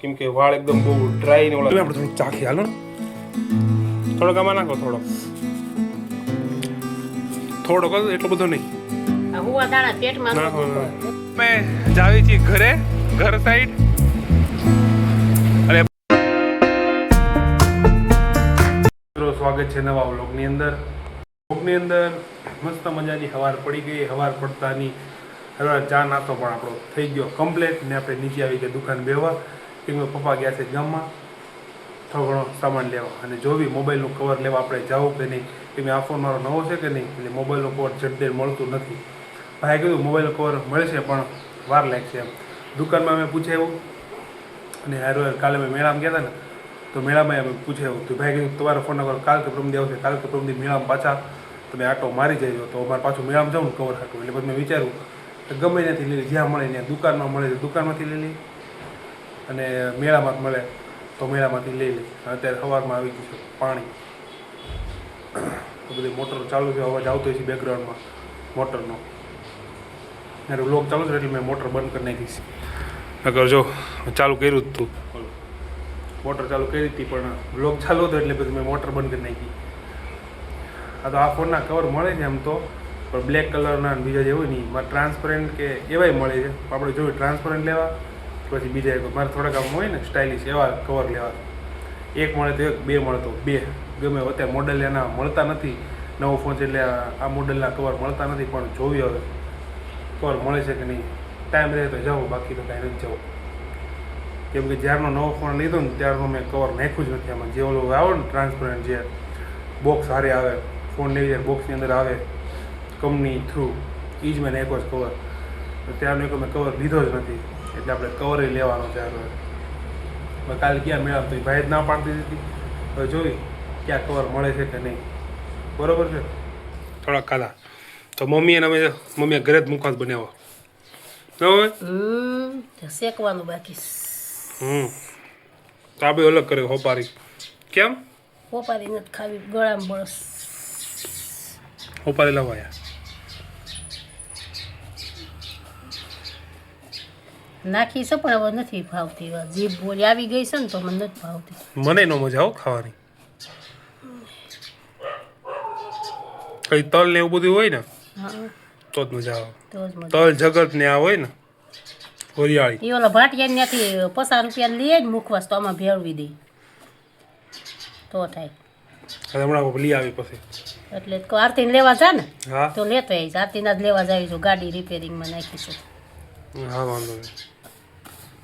કેમ કે વાળ એકદમ બહુ ડ્રાય ને ઓલા આપણે થોડુંક ચાખી હાલો ને થોડોક આમાં નાખો થોડોક એટલો બધો નહીં હુવા દાણા પેટમાં નાખો અમે જાવી છીએ ઘરે ઘર સાઈડ અરે સ્વાગત છે નવા વ્લોગની અંદર મસ્ત મજાની હવાર પડી ગઈ હવાર પડતાની હવે ચા નાસ્તો પણ આપણો થઈ ગયો કમ્પ્લીટ ને આપણે નીચે આવી ગયા દુકાન બેવા કેમ કે પપ્પા ગયા છે ગામમાં થોડો ઘણો સામાન લેવા અને જોવી મોબાઈલનું કવર લેવા આપણે જવું કે નહીં કેમ કે આ ફોન મારો નવો છે કે નહીં એટલે મોબાઈલનું કવર ઝડપે મળતું નથી ભાઈ કીધું મોબાઈલનું કવર મળશે પણ વાર લાગશે એમ દુકાનમાં મેં પૂછાયું અને હારો કાલે મેં મેળામાં ગયા હતા ને તો મેળામાં અમે પૂછાયું તો ભાઈ કીધું તમારો ફોન નંબર કાલ કે પ્રમદી આવશે કાલ કે પ્રમદી મેળામાં પાછા તમે આટો મારી જજો તો અમારે પાછું મેળામાં જાઉં ને કવર હાટું એટલે પછી મેં વિચાર્યું ગમે ત્યાંથી લઈ જ્યાં મળે ત્યાં દુકાનમાં મળે તો દુકાનમાંથી લઈ લઈ અને મેળામાં મળે તો મેળામાંથી લઈ લઈ અત્યારે સવારમાં આવી ગયું છે પાણી તો બધી મોટર ચાલુ છે અવાજ આવતો છે બેકગ્રાઉન્ડમાં મોટરનો ત્યારે વ્લોગ ચાલુ છે એટલે મેં મોટર બંધ કરી નાખીશ નકર જો ચાલુ કર્યું જ હતું મોટર ચાલુ કરી હતી પણ વ્લોગ ચાલુ હતો એટલે પછી મેં મોટર બંધ કરી નાખી આ તો આ ફોનના કવર મળે છે એમ તો પણ બ્લેક કલરના બીજા જેવું નહીં મારે ટ્રાન્સપરન્ટ કે એવાય મળે છે આપણે જોયું ટ્રાન્સપરન્ટ લેવા પછી બીજા મારે થોડાક આમ હોય ને સ્ટાઇલિશ એવા કવર લેવા એક મળે તો એક બે મળે તો બે ગમે અત્યારે મોડલ એના મળતા નથી નવો ફોન છે એટલે આ મોડલના કવર મળતા નથી પણ જોવી હવે કવર મળે છે કે નહીં ટાઈમ રહે તો જાઓ બાકી તો કાંઈ નથી જવું કેમ કે જ્યારનો નવો ફોન લીધો ને ત્યારનું મેં કવર નાખ્યું જ નથી આમાં જે ઓલું આવે ને ટ્રાન્સપરન્ટ જે બોક્સ સારી આવે ફોન લેવી જાય બોક્સની અંદર આવે કંપની થ્રુ એ જ મેં નાખ્યો જ કવર તો ત્યારનો એક મેં કવર લીધો જ નથી એટલે આપણે કવર લેવાનો છે હવે કાલે ક્યાં મેળામ તો ભાઈ જ ના પાડતી હતી હવે જોઈ ક્યાં કવર મળે છે કે નહીં બરોબર છે થોડાક ખાધા તો મમ્મીએ ઘરે જ મુખવાસ બનાવો બરાબર શેકવાનું બાકી તો આ બે અલગ કરે હોપારી કેમ હોપારી નથી ખાવી ગળામાં બળસ હોપારી લાવાયા નાખી છે પણ હવે નથી ભાવતી જીભ બોલી આવી ગઈ છે ને તો મને નથી ભાવતી મને નો મજા આવો ખાવાની કઈ તલ ને એવું બધું હોય ને તો જ મજા આવે તલ જગત ને આ હોય ને વરિયાળી એ ઓલા ભાટિયા ત્યાંથી 50 રૂપિયા લઈએ જ મુખવાસ તો આમાં ભેળવી દઈ તો થાય હમણાં લઈ આવી પછી એટલે આરતીને લેવા જા ને હા તો લેતો આવીશ આરતીના જ લેવા જાવીશું ગાડી રિપેરિંગમાં નાખીશું હા વાંધો નહીં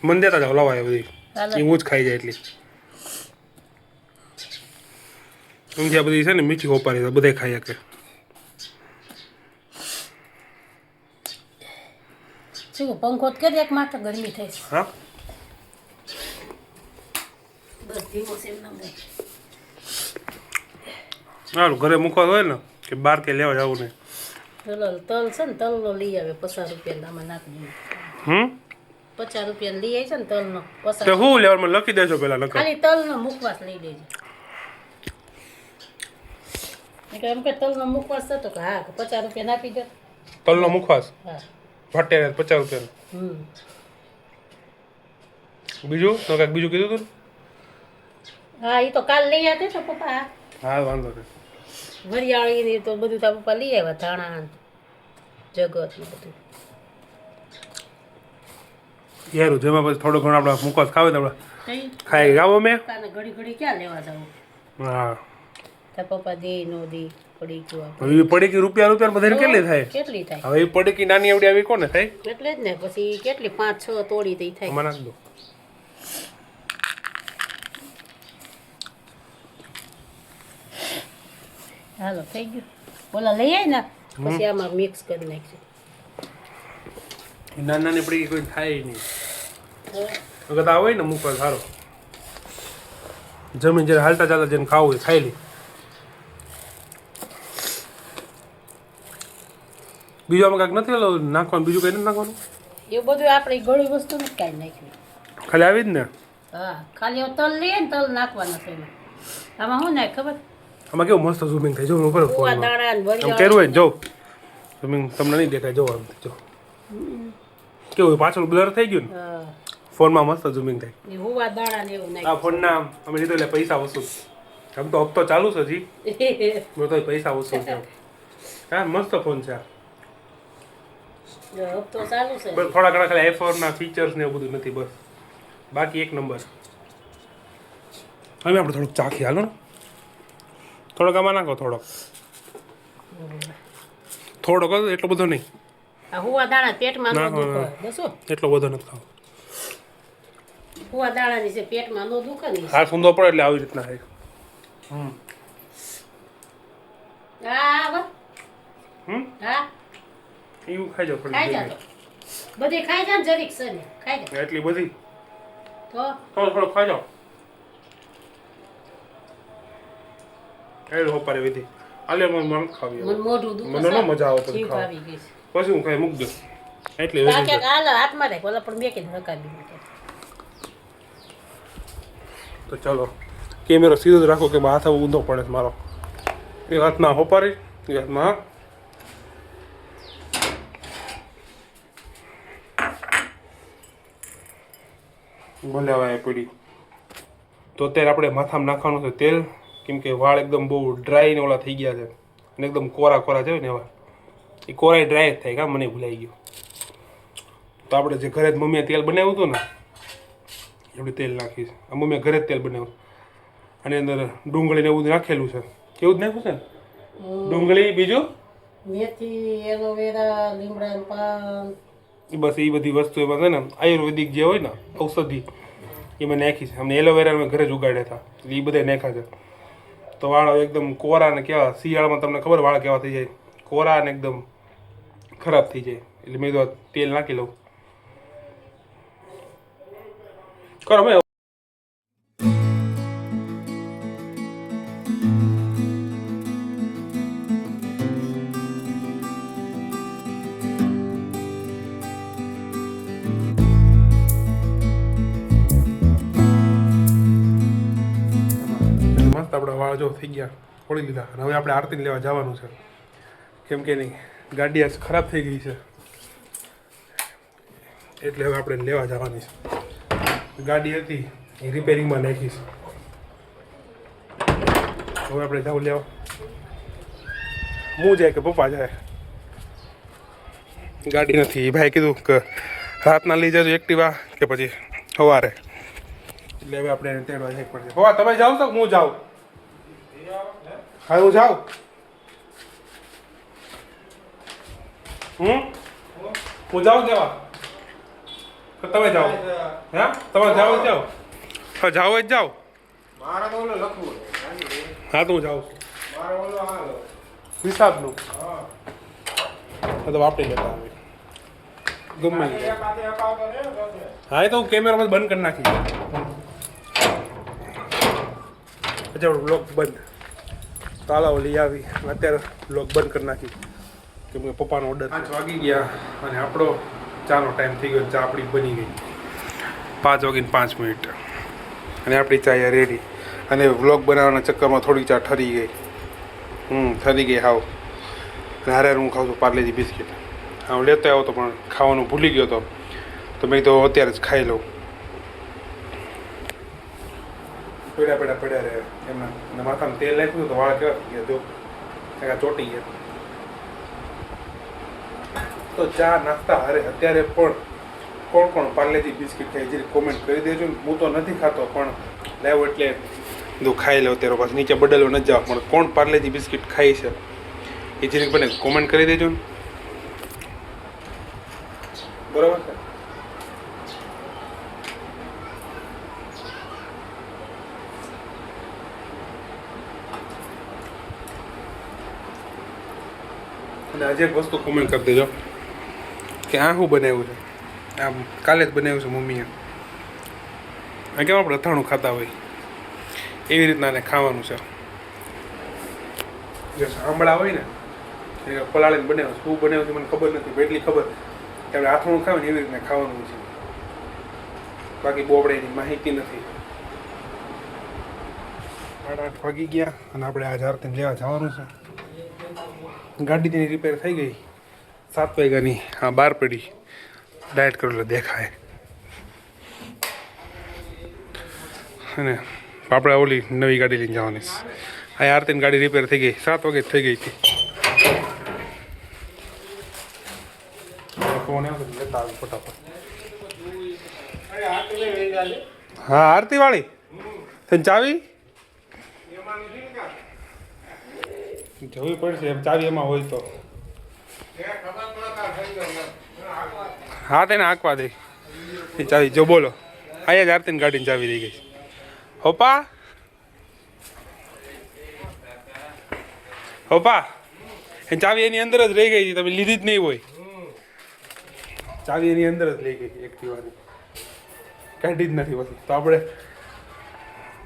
મને દેતા જાવ લાવાય બધી એ હું જ ખાઈ જાય એટલી ઊંઘ્યા બધી છે ને મીઠી હોપારી બધા ખાઈ શકે શું પંખો કરી એક માત્ર ગરમી થાય છે હા બસ ધીમો છે એમ ના સારું ઘરે મૂકવા હોય ને કે બહાર કે લેવા જવું નહીં તલ છે ને તલનો લઈ આવે 50 રૂપિયા આમાં નાખી દઈએ 50 રૂપિયા લઈ આવી છે ને તલનો 50 તો હું લેવાનું લખી દેજો પેલા લખો ખાલી તલનો મુખવાસ લઈ લેજો એમ કે તલનો મુખવાસ હતો કે હા 50 રૂપિયા નાખી દો તલનો મુખવાસ હા ફાટે 50 રૂપિયા બીજું તો કાંઈક બીજું કીધું તું હા એ તો કાલ લઈ આવ્યા તો પપ્પા હા વાંધો નહીં વરિયાળી તો બધું તારા પપ્પા લઈ આવ્યા ધાણા જગત ને બધું યાર જેમાં પછી થોડો ઘણો આપણે મુખવાસ ખાવે તો આપણે ખાઈ ગાવો મેં ઘડી ઘડી ક્યાં લેવા જવું હા તારા પપ્પા દે નો દે પડી ગયું હવે એ પડી કે રૂપિયા બધાને કેટલી થાય કેટલી થાય હવે એ પડી કે નાની એવડી આવી કોને થાય એટલે જ ને પછી કેટલી 5-6 તોડી થઈ થાય મને નાખ દો હાલો થઈ ગયું ઓલા લઈ આવી ને પછી આમાં મિક્સ કરી નાખજો નાની પડી કોઈ થાય નહીં વખત આ હોય ને મુખવાસ સારો જમીન જ્યારે હાલતા ચાલતા જેને ખાવું હોય ખાઈ લે બીજું આમાં કાંઈક નથી નાખવાનું બીજું કંઈ નથી નાખવાનું એ બધું આપણે ગળી વસ્તુ નથી કાંઈ નાખ્યું ખાલી આવી જ ને હા ખાલી તલ લઈએ ને તલ નાખવાના છે એમાં આમાં શું નાખ ખબર આમાં કેવું મસ્ત ઝૂમિંગ થાય જો ઉપર કુવા દાણા ને વરિયાળી કેરું હોય ને જો ઝૂમિંગ તમને નહીં દેખાય જો આમ જો કેવું પાછળ બ્લર થઈ ગયું ને ફોનમાં મસ્ત ઝૂમિંગ થાય. એ હુવા દાણા ને એવું આ નાખ્યું ફોનના અમે લીધો એટલે પૈસા વસૂલ. આમ તો હપ્તો ચાલુ છે હજી, મેં તો પૈસા વસૂલ છે. હા મસ્ત ફોન છે આ. તો ચાલુ છે બસ થોડા ઘણા ખાલી આઈફોનના ફીચર્સ ને એવું બધું નથી, બસ બાકી એક નંબર. હવે આપણે થોડુંક ચાખી હાલો ને, થોડોક આમાં નાખો, થોડોક એટલો બધો નહીં. આ હુવા દાણા પેટમાં ના, ન દુખે દસો એટલો બધો નથી ખાવો. હુવા દાણાની છે પેટમાં ન દુખે ને હા સૂંદો પડે એટલે આવી રીતના થાય. હા બસ હા એવું ખાઈ જાવ ખાઈ જા તો બધી ખાઈ જા ને જરીક સરી ખાઈ જા એટલી બધી તો થોડો ખાઈ જાઓ. એ હોપારે વિધિ આલે મને ખાવી મન મોઢું દુખે મને ન મજા આવે પછી જીવ ખાવા. આવી ગઈ પછી હું ખાઈ મૂક દઉં એટલે છે કે હાલ હાથમાં રાખ ઓલા પણ મેકે રકાબી મૂકે તો ચાલો કેમેરો સીધો જ રાખો કે હાથ ઊંધો પડે છે મારો. એક હાથમાં હોપારી, એક હાથમાં ભલે હવે પડી. તો અત્યારે આપણે માથામાં નાખવાનું છે તેલ, કેમ કે વાળ એકદમ બહુ ડ્રાય ને ઓલા થઈ ગયા છે અને એકદમ કોરા કોરા છે ને એવા. એ કોરાય ડ્રાય જ થાય કા, મને ભૂલાઈ ગયું. તો આપણે જે ઘરે જ મમ્મીએ તેલ બનાવ્યું હતું ને એવું તેલ નાખીશ. આ મમ્મીએ ઘરે જ તેલ બનાવ્યું. આની અંદર ડુંગળી ને એવું નાખેલું છે. કેવું જ નાખ્યું છે ને ડુંગળી, બીજું મેથી એલોવેરા લીમડા પાન બસ એ બધી વસ્તુ એમાં છે ને આયુર્વેદિક જે હોય ને ઔષધિ એમાં નાખી છે. અમને એલોવેરા મેં ઘરે જ ઉગાડ્યા હતા એટલે એ બધા નાખ્યા છે. તો વાળ એકદમ કોરા ને કેવા, શિયાળામાં તમને ખબર વાળ કેવા થઈ જાય, કોરા ને એકદમ ખરાબ થઈ જાય. એટલે મેં તો તેલ નાખી લઉં. કરો મેં આપણા વાળ જો થઈ ગયા, ખોલી લીધા. અને હવે આપણે આરતીને લેવા જવાનું છે, કેમ કે એની ગાડી આજ ખરાબ થઈ ગઈ છે એટલે હવે આપણે લેવા જવાની છે. ગાડી હતી એ રિપેરિંગમાં નાખી છે. હવે આપણે જવું લેવા. હું જાય કે પપ્પા જાય? ગાડી નથી. એ ભાઈ કીધું કે રાતના લઈ જજો એક્ટિવા કે પછી સવારે. એટલે હવે આપણે તેડવા જઈ પડશે. પપ્પા તમે જાઓ તો હું જાઉં? હા હું જાઉં. હું જાઉં દેવા? તમે જાઓ? હા તમે જાઓ જ જાઓ? હા જાઓ જ જાઓ. હા તો હું જાઉં છું હિસાબનું. હા તો વાપરી લેતા આવે ગમે. હા એ તો હું કેમેરા બંધ કરી નાખી. અચ્છા બ્લોગ બંધ. તાલાઓ લઈ આવી અત્યારે બ્લોગ બંધ કરી નાખી કેમ કે પપ્પાનો ઓર્ડર. 5 વાગી ગયા અને આપણો ચાનો ટાઈમ થઈ ગયો. ચા આપણી બની ગઈ 5:05 અને આપણી ચા રેડી. અને વ્લોગ બનાવવાના ચક્કરમાં થોડીક ચા ઠરી ગઈ. ઠરી ગઈ હાવ. અને હારે હું ખાઉં છું પાર્લેજી બિસ્કિટ. હા હું લેતો આવ્યો હતો પણ ખાવાનું ભૂલી ગયો હતો તો મેં તો અત્યારે જ ખાઈ લઉં. પડ્યા રહે એમના. અને માથામાં તેલ નાખ્યું તો વાળ કેવા થઈ ગયા જો ચોટી ગયા. તો ચા નાસ્તા હારે અત્યારે પણ કોણ પાર્લેજી બિસ્કિટ ખાય જે કોમેન્ટ કરી દેજો. હું તો નથી ખાતો પણ લાવ્યો એટલે બધું ખાઈ લઉં. ત્યારે પાછું નીચે બદલવા નથી જાવ. પણ કોણ પાર્લેજી બિસ્કિટ ખાય છે એ જરીક બને કોમેન્ટ કરી દેજો ને. બરાબર છે. અને આજે એક વસ્તુ કોમેન્ટ કરી દેજો કે આ શું બનાવ્યું છે. આમ કાલે જ બનાવ્યું છે મમ્મીએ. આ કેમ આપણે અથાણું ખાતા હોય એવી રીતના એને ખાવાનું છે. જે આંબળા હોય ને એ પલાળીને બનાવ્યું. શું બનાવ્યું છે મને ખબર નથી પણ એટલી ખબર કે આપણે આથણું ખાવે ને એવી રીતના ખાવાનું છે. બાકી બહુ આપણે એની માહિતી નથી. 8:30 વાગી ગયા અને આપણે આ આરતીને લેવા જવાનું છે. ગાડી તેની રિપેર થઈ ગઈ 7 વાગ્યાની. હા 12 પડી. ડાયટ કરેલો દેખાય. અને આપણે ઓલી નવી ગાડી લઈને જવાની છે. આ આરતીની ગાડી રિપેર થઈ ગઈ 7 વાગે થઈ ગઈ હતી. ફોન આવ્યો લેતા આવી ફટાફટ. હા આરતી વાળી તને ચાવી જવી પડશે એમ ચાવી એમાં હોય તો. હા તેને હાંકવા દે એ ચાવી. જો બોલો અહીંયા જ આરતીની ગાડીની ચાવી રહી ગઈ. હોપા હોપા એ ચાવી એની અંદર જ રહી ગઈ હતી. તમે લીધી જ નહીં હોય. ચાવી એની અંદર જ રહી ગઈ હતી એક્ટિવાની. કાઢી જ નથી પછી. તો આપણે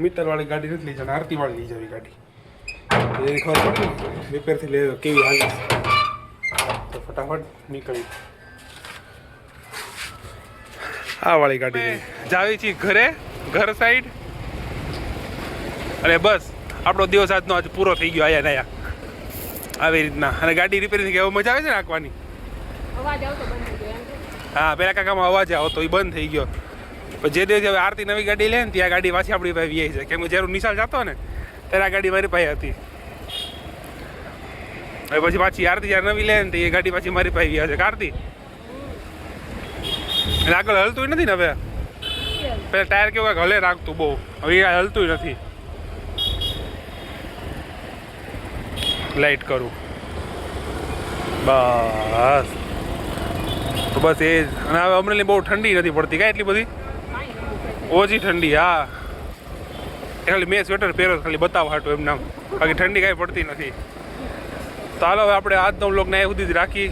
મીટરવાળી ગાડી નથી લઈ જવાની, આરતીવાળી લઈ જવી ગાડી. એની ખબર પડે ને રિપેરથી લઈ કેવી હાલી. તો ફટાફટ નીકળી આ વાળી ગાડી જાવી છીએ ઘરે, ઘર સાઈડ. અને બસ આપણો દિવસ આજનો આજ પૂરો થઈ ગયો. આયા નયા આવી રીતના. અને ગાડી રિપેરિંગ કેવું મજા આવે છે ને નાખવાની. હા પેલા કાકામાં અવાજ આવતો એ બંધ થઈ ગયો. પણ જે દિવસે હવે આરતી નવી ગાડી લે ને ત્યાં ગાડી પાછી આપણી પાસે વી છે. કેમ કે જ્યારે નિશાળ જતો ને ત્યારે આ ગાડી મારી પાસે હતી. હવે પછી પાછી આરતી જ્યારે નવી લે ને તો એ ગાડી પાછી મારી પાસે વી છે. આરતી એટલે આગળ હલતું નથી ને હવે. પેલા ટાયર કેવું કાંઈક હલે રાખતું બહુ. હવે એ હલતું નથી. લાઈટ કરું બસ. તો બસ એ જ. અને હવે અમરેલી બહુ ઠંડી નથી પડતી કાંઈ એટલી બધી. ઓછી ઠંડી. હા ખાલી મેં સ્વેટર પહેરો ખાલી બતાવવા હાટું એમ નામ. બાકી ઠંડી કાંઈ પડતી નથી. તો હાલો હવે આપણે આજનો વ્લોગને એ સુધી જ રાખી.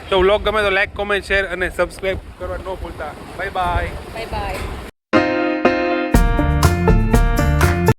જો વ્લોગ ગમે તો લાઈક, કોમેન્ટ, શેર અને સબસ્ક્રાઈબ કરવા ન ભૂલતા. Bye bye. Bye bye.